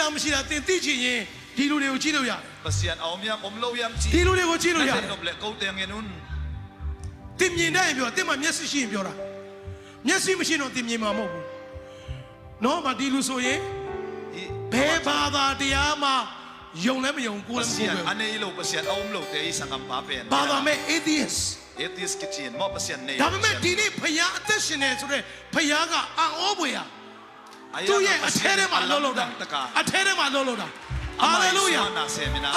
လားမရှိလားသင်သိချင်ရင်ဒီလူတွေကိုကြည့်လို့ရတယ် Pasian aom yam om lo yam chi ဒီလူတွေကိုကြည့်လို့ရတယ် Nob le kau teng yenun သင်မြင်တဲ့ပြောသင်မှာမျက်စိရှိရင်ပြောတာမျက်စိမရှိတော့သင်မြင်မှာမဟုတ်ဘူးနော်မဒီလူဆိုရင်ဘယ်ဘာသာတရားမှယုံလည်းမယုံကိုယ်လည်းမကိုယ် Pasian ပဲ ane lo pasian aom lo te isangam pa pen ဘာသာမဲ့ atheist Etis kitchen mo pasian ne ဒါပေမဲ့ဒီနေ့ဖခင်အသက်ရှင်နေဆိုတဲ့ဖခင်ကအံ့ဩဖွယ်ရသူ့ရဲ့အထဲထဲမှာလှုပ်လို့တာအထဲထဲမှာလှုပ်လို့တာဟာလေလုယာ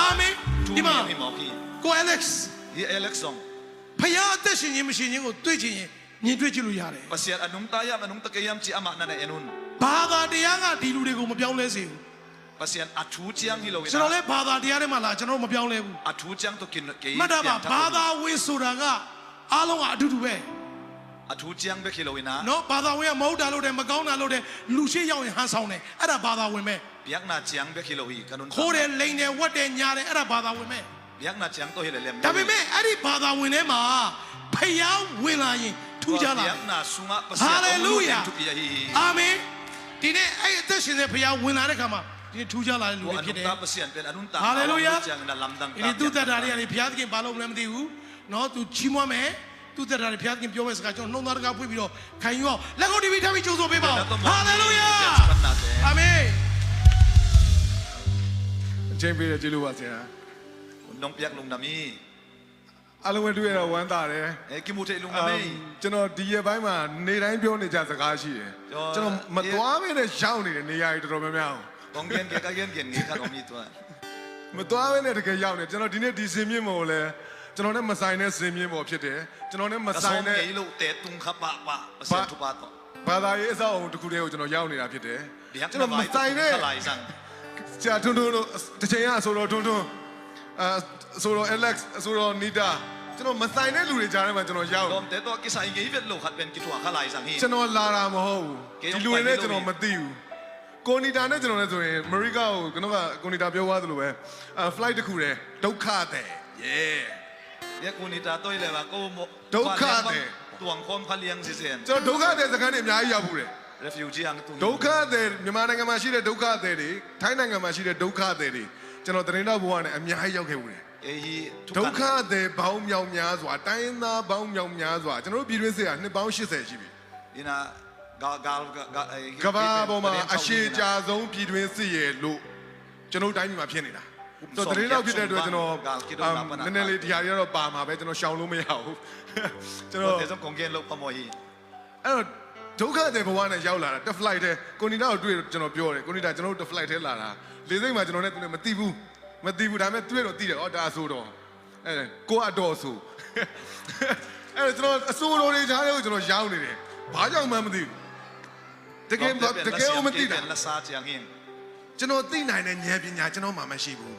အာမင်ဒီမှာကို Alex He Alex song ဖခင်အသက်ရှင်ခြင်းမရှိခြင်းကိုတွေ့ချင်ရင်မြင်တွေ့ကြည့်လို့ရတယ် Pasian anung tayam anung takayam chi ama na enun ဘာသာတရားကဒီလူတွေကိုမပြောင်းလဲစေဘူး Pasian athu chiang hi lo ကျွန်တော်လည်းဘာသာတရားထဲမှာလာကျွန်တော်မပြောင်းလဲဘူး athu chiang to kin ke မှတ်တာပါဘာသာဝင်ဆိုတာကအားလုံးကအတူတူပဲ athu chiang be khilo ina နော်ဘာသာဝင်ကမဟုတ်တာလို့တယ်မကောင်းတာလို့တယ်လူရှိရောက်ရင်ဟန်ဆောင်တယ်အဲ့ဒါဘာသာဝင်ပဲ biak na chiang be khilo hi kanun ခိုးတယ်လိန်တယ်ဝတ်တယ်ညာတယ်အဲ့ဒါဘာသာဝင်ပဲ biak na chiang to hi le lem ဒါပေမဲ့အဲ့ဒီဘာသာဝင်ထဲမှာဖျားဝင်လာရင်ထူးခြားလာတယ် biak na sunga pasian Hallelujah tu ya hi အာမင်ဒီနေ့အဲ့အသက်ရှင်တဲ့ဖျားဝင်လာတဲ့ခါမှာဒီနေ့ထူးခြားလာတဲ့လူတွေဖြစ်တယ် anung ta pasian pen anung ta Hallelujah chiang na lamdang ဒီသူသက်တာတွေကနေဘုရားသခင်ဘာလို့မလဲမသိဘူးနော်သူချီးမွမ်းမယ်သူသက်တာတွေဘုရားသခင်ပြောမဲ့စကားကျွန်တော်နှုံသားတကားဖွင့်ပြီးတော့ခံယူအောင်လက်ကုပ်တီးပြီးထားပြီးကြိုးဆိုပေးပါဦး Hallelujah အာမင် အချိန်ပေးတဲ့ကျေးဇူးပါဆရာ nong biak lung nami အားလုံးပဲတွေ့ရတော့ဝမ်းသာတယ် e kimute lung nami ကျွန်တော်ဒီရက်ပိုင်းမှာနေတိုင်းပြောနေကြစကားရှိတယ်ကျွန်တော်မသွားမင်းနဲ့ရှောင်းနေတယ်နေရာကြီးတော်တော်များများ kong gen ke ka gen ngi ka omi to မသွားမင်းနဲ့တကယ်ရောက်နေကျွန်တော်ဒီနေ့ဒီစင်မြင့်ပေါ်လဲကျွန်တော်နဲ့မဆိုင်တဲ့စင်မြင့်ပေါ်ဖြစ်တယ်ကျွန်တော်နဲ့မဆိုင်တဲ့ ngi lo te tung kha pa pa pasian tu pa to ဘာသာရေးအဆောက်အအုံတစ်ခုတည်းကိုကျွန်တော်ရောက်နေတာဖြစ်တယ် biak ကျွန်တော်မဆိုင်တဲ့ lai sang ဆရာထွန်းထွန်းတို့တစ်ချိန်ကဆိုတော့ထွန်းထွန်းဆိုတော့ Alex ဆိုတော့ Nita ကျွန်တော်မဆိုင်တဲ့လူတွေကြားထဲမှာကျွန်တော်ရောက် dom te to ki sai ngi vet lo khat pen ki to kha lai sang hi ကျွန်တော်လာတာမဟုတ်ဘူးဒီလူတွေနဲ့ကျွန်တော်မသိဘူးကိုနီတာနဲ့ကျွန်တော်လည်းဆိုရင်အမေရိကကိုကျွန်တော်ကကိုနီတာပြောသွားသလိုပဲflight တစ်ခုတည်းဒုက္ခတဲ့ yeah ye ku ni ta toi le ba ko mo ဒုက္ခတဲ့ tuang khom kha liang si sen ကျွန်တော်ဒုက္ခတဲ့စကားတွေအများကြီးရောက်ဘူးတယ် refugee ang tu ဒုက္ခတဲ့မြန်မာနိုင်ငံမှာရှိတဲ့ဒုက္ခတဲ့တွေထိုင်းနိုင်ငံမှာရှိတဲ့ဒုက္ခတဲ့တွေကျွန်တော်သတင်းတော့ဘဝနဲ့အများကြီးရောက်ခဲ့ဘူးတယ် e hi ဒုက္ခတဲ့ဘောင်းမြောင်များစွာတိုင်းသားဘောင်းမြောင်များစွာကျွန်တော်တို့ပြည်တွင်းစစ်ကနှစ်ပေါင်း80ရှိပြီ ina ga ga ကဘာပေါ်မှာအရှိကြဆုံးပြည်တွင်းစစ်ရဲ့လို့ကျွန်တော်တိုင်းပြည်မှာဖြစ်နေတာဆိုတော့သတင်းတော့ဖြစ်တဲ့အတွက်ကျွန်တော်နည်းနည်းလေးဒီဟာတွေကတော့ပါမှာပဲကျွန်တော်ရှောင်လို့မရဘူးကျွန်တော် te som kong gen lo pa mo hi အဲ့တော့ဒုက္ခတဲ့ဘဝနဲ့ရောက်လာတာတစ် flight ထဲကိုနီတာကိုတွေ့ကျွန်တော်ပြောတယ်ကိုနီတာကျွန်တော်တို့တစ် flight ထဲလာတာလေစိတ်မှာကျွန်တော်နဲ့သူနဲ့မသိဘူးဒါပေမဲ့တွေ့တော့သိတယ်ဩဒါအဆိုတော့အဲကိုအတော်ဆိုအဲ့တော့ကျွန်တော်အဆိုတော်တွေကြားထဲကိုကျွန်တော်ရောက်နေတယ်ဘာကြောင့်မှမသိဘူးတကယ်မသိတာ la sa chiang hin ကျွန်တော်သိနိုင်တဲ့ဉာဏ်ပညာကျွန်တော်မှမရှိဘူး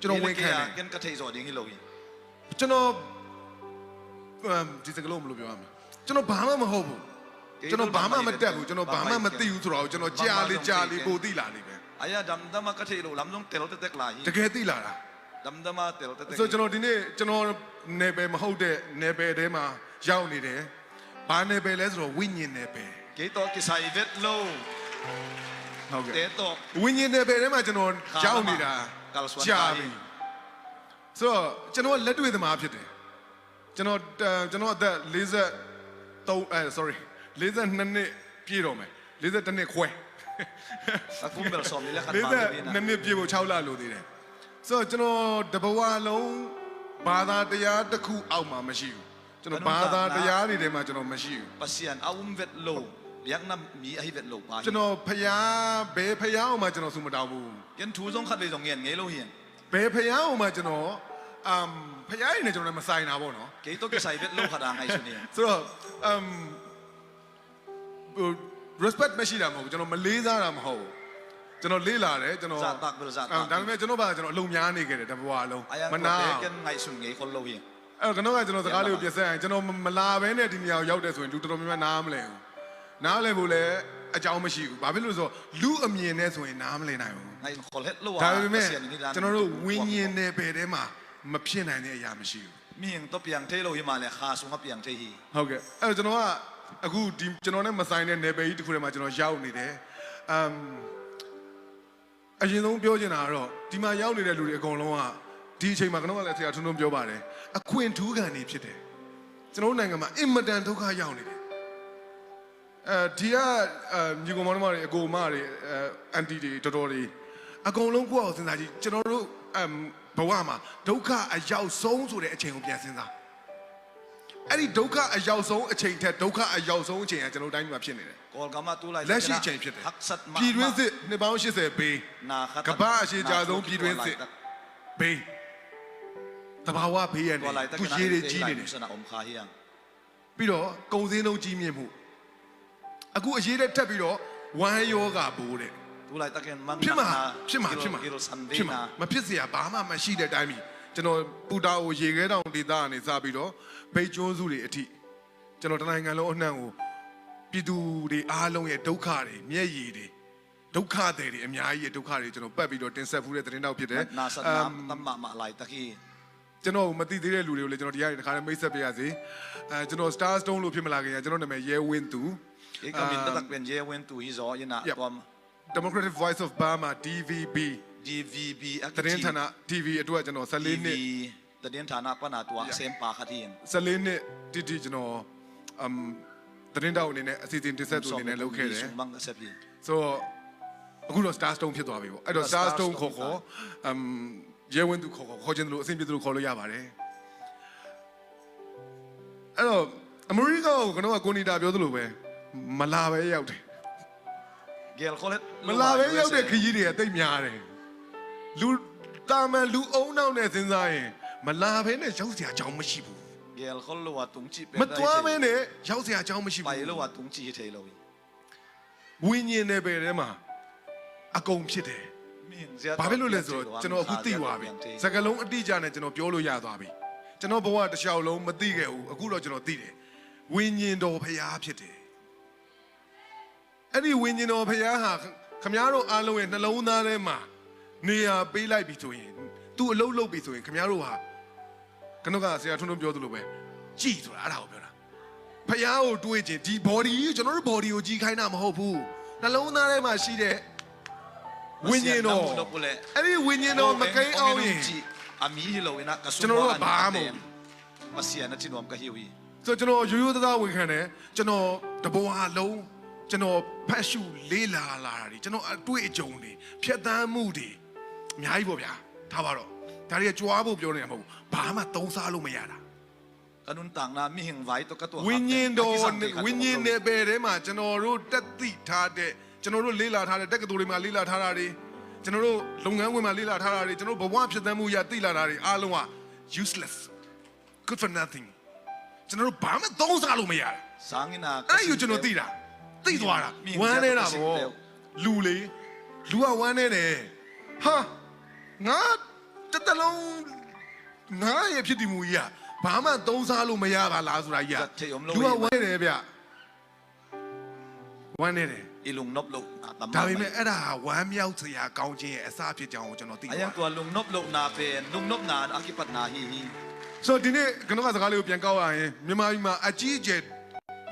ကျွန်တော်ဝင်ခံတယ် gen ka thei zo ding hi lo hi ကျွန်တော်ဒီစကလုံးမလို့ပြောရမှာကျွန်တော်ဘာမှမဟုတ်ဘူးကျွန်တော်ဘာမှမတက်ဘူးကျွန်တော်ဘာမှမသိဘူးဆိုတော့ကျွန်တော်ကြာလေးပိုသိလာလိမ့်မယ် aya dam dama ka thei lo lam long tel te tek la hi တကယ်သိလာတာ dam dama tel te tek ဆိုကျွန်တော်ဒီနေ့ကျွန်တော်နယ်ပယ်မဟုတ်တဲ့နယ်ပယ်ထဲမှာရောက်နေတယ်ဘာနယ်ပယ်လဲဆိုတော့ဝိညာဉ်နယ်ပယ် ke to ki sai vet lo ဟုတ်ကဲ့ te to ဝိညာဉ်နယ်ပယ်ထဲမှာကျွန်တော်ရောက်နေတာကြာပြီဆိုတော့ကျွန်တော်လက်တွေ့သမားဖြစ်တယ်ကျွန်တော်အသက်43sorry 42နှစ်ပြည့်တော့မယ်42နှစ်ခွဲ akum bel som ni la khat ma42 ni na နှစ်ပြည့်ဖို့6လလိုသေးတယ်ဆိုတော့ကျွန်တော်တဘဝလုံးဘာသာတရားတစ်ခုအောက်မှာမရှိဘူးကျွန်တော်ဘာသာတရားတွေထဲမှာကျွန်တော်မရှိဘူး pasian aum vet lo biak na mi ai vet lo pa ကျွန်တော်ဖျားဘယ်ဖျားအောင်မှကျွန်တော်ဆုမတောင်းဘူး gen thu jong khat le jong ngen nge lo hian ဘယ်ဖျားအောင်မှကျွန်တော်ဖျားရည်နဲ့ကျွန်တော်လည်းမဆိုင်တာပေါ့နော် ke to ki sai vet lo khat a ngai su ni ဆိုတော့respect မရှိတာမဟုတ်ဘူးကျွန်တော်မလေးစားတာမဟုတ်ဘူးကျွန်တော်လေးလာတယ်ကျွန်တော် za tak bel za tak ဒါပေမဲ့ကျွန်တော်ဘာကျွန်တော်အလုံများနေခဲ့တယ်တဘွားလုံး aya မနာ ko gen ngai su nge kon lo hian အဲ့တော့ကျွန်တော်စကားလေးကိုပြဆက်ရင်ကျွန်တော်မလာဘဲနဲ့ဒီနေရာကိုရောက်တယ်ဆိုရင်လူတော်တော်များများနားမလဲဘူးနားလဲဖို့လည်းအကြောင်းမရှိဘူးဘာဖြစ်လို့ဆိုတော့လူအမြင်နဲ့ဆိုရင်နားမလဲနိုင်ဘူး ngai khol het lo ဒါ wa ပေမဲ့ pasian ni dan ကျွန်တော်တို့ဝိညာဉ်နယ်ပယ်ထဲမှာမဖြစ်နိုင်တဲ့အရာမရှိဘူး mi hing to piang the lo hi ma le kha su ma piang the hi ဟုတ်ကဲ့အဲ့တော့ကျွန်တော်ကအခုဒီကျွန်တော်နဲ့မဆိုင်တဲ့နယ်ပယ်ကြီးတစ်ခုထဲမှာကျွန်တော်ရောက်နေတယ် အရင်ဆုံးပြောချင်တာကတော့ဒီမှာရောက်နေတဲ့လူတွေအကုန်လုံးကဒီအချိန်မှာကျွန်တော်ကလည်းဆရာထွန်းထွန်းပြောပါတယ်အခွင့်ထူးခံနေဖြစ်တယ်ကျွန်တော်နိုင်ငံမှာအင်မတန်ဒုက္ခရောက်နေတယ်ဒီကညီကောင်မတွေအကိုမတွေအန်တီတွေတော်တော်တွေအကုန်လုံးကိုယ့်အောင်စဉ်းစားကြည့်ကျွန်တော်တို့ဘဝမှာဒုက္ခအရောက်ဆုံးဆိုတဲ့အချိန်ကိုပြန်စဉ်းစားအဲ့ဒီဒုက္ခအရောက်ဆုံးအချိန်ထက်ဒုက္ခအရောက်ဆုံးအချိန်ကကျွန်တော်တိုင်းမှာဖြစ်နေတယ် ကောကမာတူလိုက် လက်ရှိအချိန်ဖြစ်တယ်ပြည်တွင်းစစ်နှစ်ပေါင်း80ဘေးကမ္ဘာအရှိကြဆုံးပြည်တွင်းစစ်ဘေးတဘာဝဘေးရနေသူရေးတွေကြီးနေတယ်ပြီးတော့ကုန်စည်နှုန်းကြီးမြင့်မှုအခုအရေးတဲ့ထက်ပြီးတော့ဝမ်းယောဂဘိုးတဲ့တူလိုက်တကယ်မန်ဖြစ်မှာမဖြစ်เสียဘာမှမရှိတဲ့အတိုင်းပြီကျွန်တော်ပူတာကိုရေခဲတောင်ဒေသကနေစပြီးတော့ဘိတ်ကျွန်းစုတွေအထိကျွန်တော်တနိုင်ငံလုံးအနှံ့ကိုပြည်သူတွေအားလုံးရဲ့ဒုက္ခတွေမျက်ရည်တွေဒုက္ခတွေအများကြီးရဲ့ဒုက္ခတွေကျွန်တော်ပတ်ပြီးတော့တင်ဆက်ဖူးတဲ့သတင်းတောက်ဖြစ်တယ်နာဆတ်နာတမမလိုက်တကီကျွန်တော်မသိသေးတဲ့လူတွေကိုလည်းကျွန်တော်ဒီကနေတစ်ခါလေးမိတ်ဆက်ပေးရစေကျွန်တော် Star Stone လို့ဖြစ်မလာခင်ကျွန်တော်နာမည်ရဲဝင်းသူဧကမင်တက်ပြန်ရဲဝင်းသူဟီဇောယနာကွမ် Democratic Voice of Burma DVB သတင်းဌာန TV အတွက်ကျွန်တော်14နှစ်သတင်းဌာနပနာတူအစင်ပါခတိရင်14နှစ်တိကျွန်တော်သတင်းတောက်အနေနဲ့အစီအစဉ်တင်ဆက်သူအနေနဲ့လုပ်ခဲ့တယ်ဆိုတော့အခုတော့ Star Stone ဖြစ်သွားပြီပေါ့အဲ့တော့ Star Stone ခေါ်ရဲဝင်းသူခေါ်ခြင်းလို့အဆင်ပြေလို့ခေါ်လို့ရပါတယ်အဲ့တော့အမေရိကကိုကျွန်တော်ကကိုနီတာပြောသလိုပဲမလာပဲရောက်တယ်ဂယ်ခေါ်လက်မလာပဲရောက်တဲ့ခကြီးတွေကတိတ်များတယ်လူတာမန်လူအုံနောက်နဲ့စဉ်းစားရင်မလာဘဲနဲ့ရောက်စရာအကြောင်းမရှိဘူးဂယ်ခေါ်လို့ဝတုံချီမတွားဘဲနဲ့ရောက်စရာအကြောင်းမရှိဘူးပိုင်လို့ဝတုံချီထဲလို့ဝိညာဉ်နယ်ပယ်ထဲမှာအကုန်ဖြစ်တယ်ဘာဖြစ်လို့လဲဆိုတော့ကျွန်တော်အခုသိသွားပြီစကလုံးအတိအကျနဲ့ကျွန်တော်ပြောလို့ရသွားပြီကျွန်တော်ဘဝတစ်လျှောက်လုံးမသိခဲ့ဘူးအခုတော့ကျွန်တော်သိတယ်ဝိညာဉ်တော်ဖရာဖြစ်တယ်အဲ့ဒီဝိညာဉ်တော်ဖရာဟာခမည်းတော်အားလုံးရဲ့နှလုံးသားထဲမှာနေရာပေးလိုက်ပြီဆိုရင်သူအလုပ်လုပ်ပြီဆိုရင်ခမည်းတော်ဟာကျွန်တော်ကဆရာထွန်းထွန်းပြောသလိုပဲကြည်ဆိုတာအဲ့ဒါကိုပြောတာဖရာကိုတွေးခြင်းဒီ body ကျွန်တော်တို့ body ကိုကြီးခိုင်းတာမဟုတ်ဘူးနှလုံးသားထဲမှာရှိတဲ့ဝိညာဉ်တော်အဲ့ဒီဝိညာဉ်တော်မကိန်းအောင်ရင်အမီလောဝနာကဆူကျွန်တော်တို့ဘာမှမစီယနာချင်ဝမ်ကဟီဝီဆိုကျွန်တော်ရိုးရိုးသားသားဝန်ခံတယ်ကျွန်တော်တဘောဟာလုံးကျွန်တော်ဖတ်ရှုလေးလာတာတွေကျွန်တော်အတွေ့အကြုံတွေဖြတ်သန်းမှုတွေအများကြီးပေါ့ဗျာထားပါတော့ဒါတွေကကြွားဖို့ပြောနေတာမဟုတ်ဘူးဘာမှသုံးစားလို့မရတာကနုန်တန်နာမိဟင်ဝိုင်တော့ကတော်ဝိညာဉ်တော်ဝိညာဉ်နယ်ပယ်ထဲမှာကျွန်တော်တို့တက်သိထားတဲ့ကျွန်တော်တို့လေးလာထားတဲ့တက္ကသိုလ်တွေမှာလေးလာထားတာတွေကျွန်တော်တို့လုပ်ငန်းဝင်မှာလေးလာထားတာတွေကျွန်တော်တို့ဘဝဖြစ်သန်းမှုရသိလာတာတွေအားလုံးက useless good for nothing ကျွန်တော်တို့ဘာမှသုံးစားလို့မရတာစာငင်နာအဲ့ဒီကျွန်တော်သိတာသိသွားတာဝမ်းနေတာပေါ့လူလေလူကဝမ်းနေတယ်ဟာငါတလုံးငါရဲ့ဖြစ်တည်မှုကြီးကဘာမှသုံးစားလို့မရပါလားဆိုတာကြီးကလူကဝမ်းနေတယ်ဗျဝမ်းနေတယ်အလုံနပ်လို့ဒါပေမဲ့အဲ့ဒါဝမ်းမြောက်စရာကောင်းခြင်းရဲ့အစဖြစ်ကြောင်းကိုကျွန်တော်သိပါတယ်အရင်ကလုံနပ်လို့နာပဲလုံနပ်နာအကိပတ်နာဟီဆိုဒီနေ့ကျွန်တော်ကစကားလေးကိုပြန်ကောက်ရရင်မြန်မာပြည်မှာအကြီးအကျယ်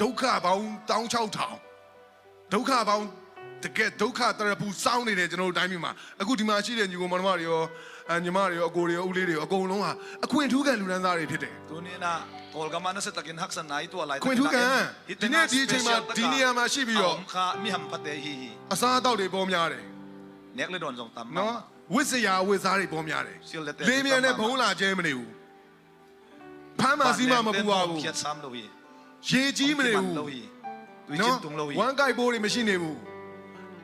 ဒုက္ခပေါင်း16000ဒုက္ခပေါင်းတကယ်ဒုက္ခတရပူစောင်းနေတယ်ကျွန်တော်တို့တိုင်းပြည်မှာအခုဒီမှာရှိတဲ့ညီကောင်မောင်တွေရောညီမတွေရောအကိုတွေရောဦးလေးတွေရောအကုန်လုံးဟာအခွင့်ထူးခံလူဒန်းသားတွေဖြစ်တယ်သူနေနာကောလကမနစတကင်ဟက်ဆန်နိုင်တူလိုက်ခွင့်ထူးခံဒီနေ့ဒီအချိန်မှာဒီနေရာမှာရှိပြီးတော့ခါမိဟမ်ပတ်တဲ့ဟီအစားအသောက်တွေပေါ်များတယ်နက်လေဒွန်ဆောင်တမ်နော်ဝစ်စရာဝစ်စားတွေပေါ်များတယ်လေးမြန်နဲ့ဘုံလာကျဲမနေဘူးဖမ်းမစီးမမပူပါဘူးရေကြီးမနေဘူးနော်ဝမ်ကိုက်ဘိုးတွေမရှိနေဘူး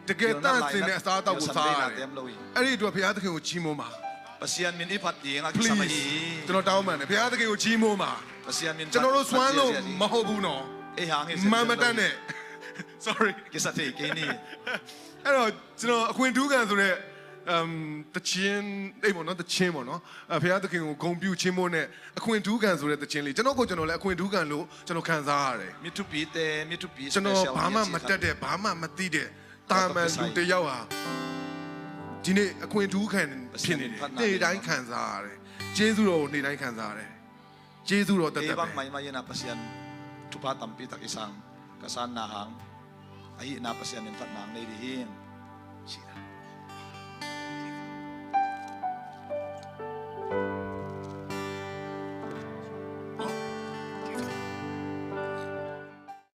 တကယ်တန့်စင်တဲ့အစားအသောက်ကိုစားရတယ်အဲ့ဒီအတွက်ဘုရားသခင်ကိုချီးမွမ်းပါပစီယန်မင်းအဖတ်ရင်အကိစ္စမကြီးကျွန်တော်တောင်းပန်တယ်ဘုရားသခင်ကိုချီးမွမ်းပါပစီယန်မင်းကျွန်တော်တို့စွမ်းလို့မဟုတ်ဘူးနော်အေးဟာငယ်မမတတ်နဲ့ sorry ကိစ္စသေးကင်းနေအဲ့တော့ကျွန်တော်အခွင့်ထူးခံဆိုတဲ့တချင်းအေးပေါ့နော်တချင်းပေါ့နော်ဘုရားသခင်ကိုဂုဏ်ပြုချင်းမို့နဲ့အခွင့်ထူးခံဆိုတဲ့တချင်းလေးကျွန်တော်လည်းအခွင့်ထူးခံလို့ကျွန်တော်ခံစားရတယ်မြတ်တူပီတဲ့မြတ်တူပီကျွန်တော်ဘာမှမတက်တဲ့ဘာမှမသိတဲ့တာမန်လူတယောက်ဟာဒီနေ့အခွင့်ထူးခံဖြစ်နေတယ်နေ့တိုင်းခံစားရတယ်ကျေးဇူးတော်ကိုနေ့တိုင်းခံစားရတယ်ကျေးဇူးတော်တက်တက်ပဲဘမိုင်မယနာပစီယန်တူပါတမ်ပီတက်အဆောင်ကဆန်နာဟန်အဟိနာပစီယန်ဖတ်နန်နေဒီဟင်းရှိတာ